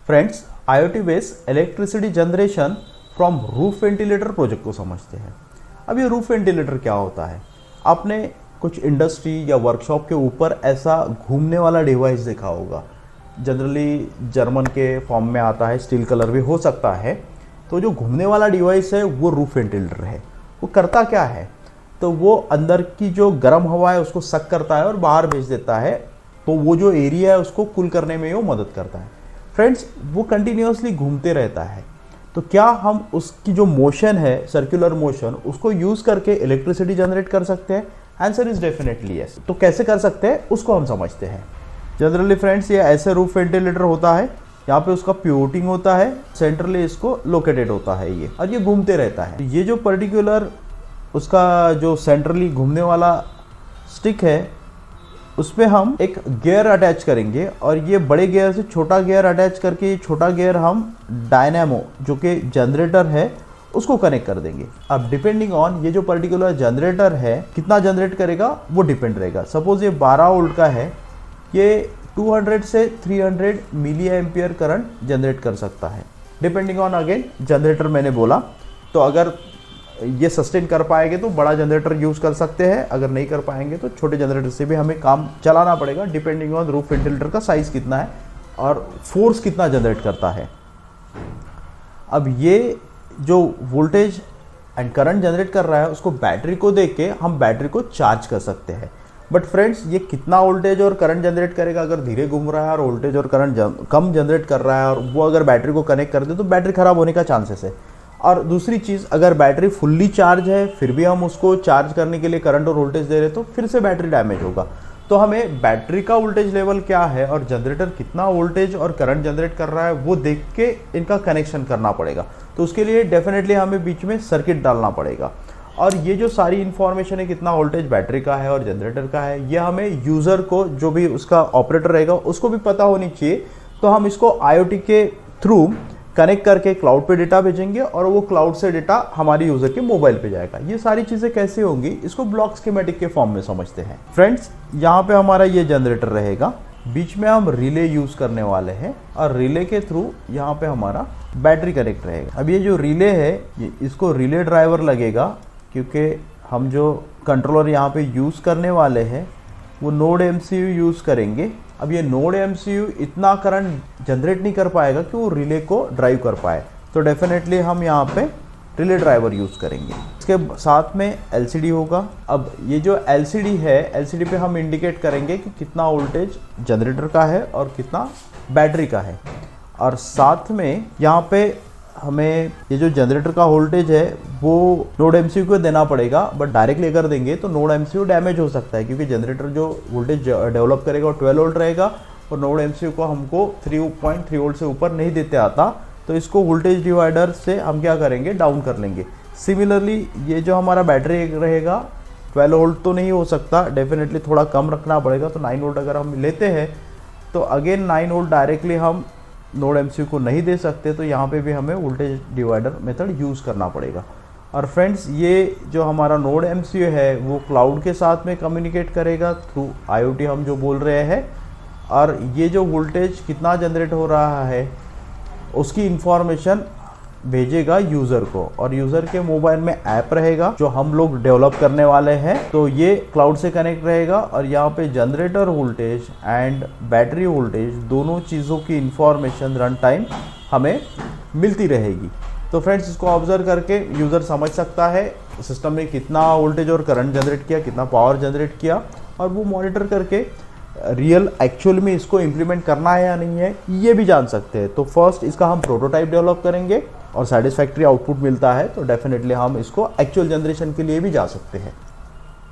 Friends, IoT based electricity generation from roof ventilator project को समझते हैं। अब ये रूफ वेंटिलेटर क्या होता है? आपने कुछ इंडस्ट्री या वर्कशॉप के ऊपर ऐसा घूमने वाला डिवाइस देखा होगा। जनरली जर्मन के फॉर्म में आता है, स्टील कलर भी हो सकता है। तो जो घूमने वाला डिवाइस है वो रूफ वेंटिलेटर है। वो करता क्या है? तो वो अंदर की जो गर्म हवा है उसको सक करता है और बाहर भेज देता है। तो वो जो एरिया है उसको कूल करने में वो मदद करता है। फ्रेंड्स, वो कंटिन्यूसली घूमते रहता है। तो क्या हम उसकी जो मोशन है, सर्कुलर मोशन, उसको यूज़ करके इलेक्ट्रिसिटी जनरेट कर सकते हैं? Answer is definitely yes. तो कैसे कर सकते हैं उसको हम समझते हैं। जनरली फ्रेंड्स, ये ऐसे रूफ वेंटिलेटर होता है। यहाँ पे उसका पिवोटिंग होता है, सेंट्रली इसको लोकेटेड होता है ये, और ये घूमते रहता है। ये जो पर्टिकुलर उसका जो सेंट्रली घूमने वाला स्टिक है उसमें हम एक गियर अटैच करेंगे, और ये बड़े गियर से छोटा गियर अटैच करके ये छोटा गियर हम डायनेमो जो कि जनरेटर है उसको कनेक्ट कर देंगे। अब डिपेंडिंग ऑन ये जो पर्टिकुलर जनरेटर है कितना जनरेट करेगा वो डिपेंड रहेगा। सपोज ये 12 वोल्ट का है, ये 200 से 300 मिली एम्पियर करंट जनरेट कर सकता है, डिपेंडिंग ऑन अगेन जनरेटर मैंने बोला। तो अगर ये सस्टेन कर पाएंगे तो बड़ा जनरेटर यूज़ कर सकते हैं, अगर नहीं कर पाएंगे तो छोटे जनरेटर से भी हमें काम चलाना पड़ेगा, डिपेंडिंग ऑन रूफ वेंटिलेटर का साइज़ कितना है और फोर्स कितना जनरेट करता है। अब ये जो वोल्टेज एंड करंट जनरेट कर रहा है उसको बैटरी को देके हम बैटरी को चार्ज कर सकते हैं। बट फ्रेंड्स, ये कितना वोल्टेज और करंट जनरेट करेगा? अगर धीरे घूम रहा है और वोल्टेज और करंट कम जनरेट कर रहा है और वो अगर बैटरी को कनेक्ट कर दे तो बैटरी ख़राब होने का चांसेस है। और दूसरी चीज़, अगर बैटरी फुल्ली चार्ज है फिर भी हम उसको चार्ज करने के लिए करंट और वोल्टेज दे रहे तो फिर से बैटरी डैमेज होगा। तो हमें बैटरी का वोल्टेज लेवल क्या है और जनरेटर कितना वोल्टेज और करंट जनरेट कर रहा है वो देख के इनका कनेक्शन करना पड़ेगा। तो उसके लिए डेफिनेटली हमें बीच में सर्किट डालना पड़ेगा, और ये जो सारी इन्फॉर्मेशन है कितना वोल्टेज बैटरी का है और जनरेटर का है, ये हमें यूज़र को, जो भी उसका ऑपरेटर रहेगा, उसको भी पता होनी चाहिए। तो हम इसको IoT के थ्रू कनेक्ट करके क्लाउड पे डेटा भेजेंगे और वो क्लाउड से डेटा हमारे यूज़र के मोबाइल पे जाएगा। ये सारी चीज़ें कैसे होंगी इसको ब्लॉक स्कीमेटिक के फॉर्म में समझते हैं। फ्रेंड्स, यहाँ पे हमारा ये जनरेटर रहेगा, बीच में हम रिले यूज़ करने वाले हैं और रिले के थ्रू यहाँ पे हमारा बैटरी कनेक्ट रहेगा। अब ये जो रिले है इसको रिले ड्राइवर लगेगा, क्योंकि हम जो कंट्रोलर यहाँ पे यूज़ करने वाले हैं वो नोड MCU यूज़ करेंगे। अब ये नोड MCU इतना करंट जनरेट नहीं कर पाएगा कि वो रिले को ड्राइव कर पाए, तो डेफिनेटली हम यहाँ पे रिले ड्राइवर यूज़ करेंगे। इसके साथ में LCD होगा। अब ये जो LCD है, LCD पे हम इंडिकेट करेंगे कि कितना वोल्टेज जनरेटर का है और कितना बैटरी का है, और साथ में यहाँ पे हमें ये जो जनरेटर का वोल्टेज है वो नोड MCU को देना पड़ेगा। बट डायरेक्टली अगर देंगे तो नोड MCU डैमेज हो सकता है, क्योंकि जनरेटर जो वोल्टेज डेवलप करेगा वो 12 वोल्ट रहेगा और नोड MCU को हमको 3.3 वोल्ट से ऊपर नहीं देते आता। तो इसको वोल्टेज डिवाइडर से हम क्या करेंगे, डाउन कर लेंगे। सिमिलरली ये जो हमारा बैटरी रहेगा 12 वोल्ट तो नहीं हो सकता, डेफिनेटली थोड़ा कम रखना पड़ेगा। तो 9 वोल्ट अगर हम लेते हैं तो अगेन 9 वोल्ट डायरेक्टली हम नोड MCU को नहीं दे सकते, तो यहाँ पे भी हमें वोल्टेज डिवाइडर मेथड यूज़ करना पड़ेगा। और फ्रेंड्स, ये जो हमारा नोड MCU है वो क्लाउड के साथ में कम्युनिकेट करेगा थ्रू IoT हम जो बोल रहे हैं, और ये जो वोल्टेज कितना जनरेट हो रहा है उसकी इंफॉर्मेशन भेजेगा यूज़र को, और यूज़र के मोबाइल में ऐप रहेगा जो हम लोग डेवलप करने वाले हैं। तो ये क्लाउड से कनेक्ट रहेगा और यहाँ पे generator voltage and battery voltage दोनों चीज़ों की इंफॉर्मेशन रन टाइम हमें मिलती रहेगी। तो फ्रेंड्स, इसको ऑब्जर्व करके यूज़र समझ सकता है सिस्टम में कितना वोल्टेज और करंट जनरेट किया, कितना पावर जनरेट किया, और वो मॉनिटर करके रियल एक्चुअल में इसको इम्प्लीमेंट करना है या नहीं है ये भी जान सकते हैं। तो फर्स्ट इसका हम प्रोटोटाइप डेवलप करेंगे और सेटिस्फैक्ट्री आउटपुट मिलता है तो डेफिनेटली हम इसको एक्चुअल जनरेशन के लिए भी जा सकते हैं।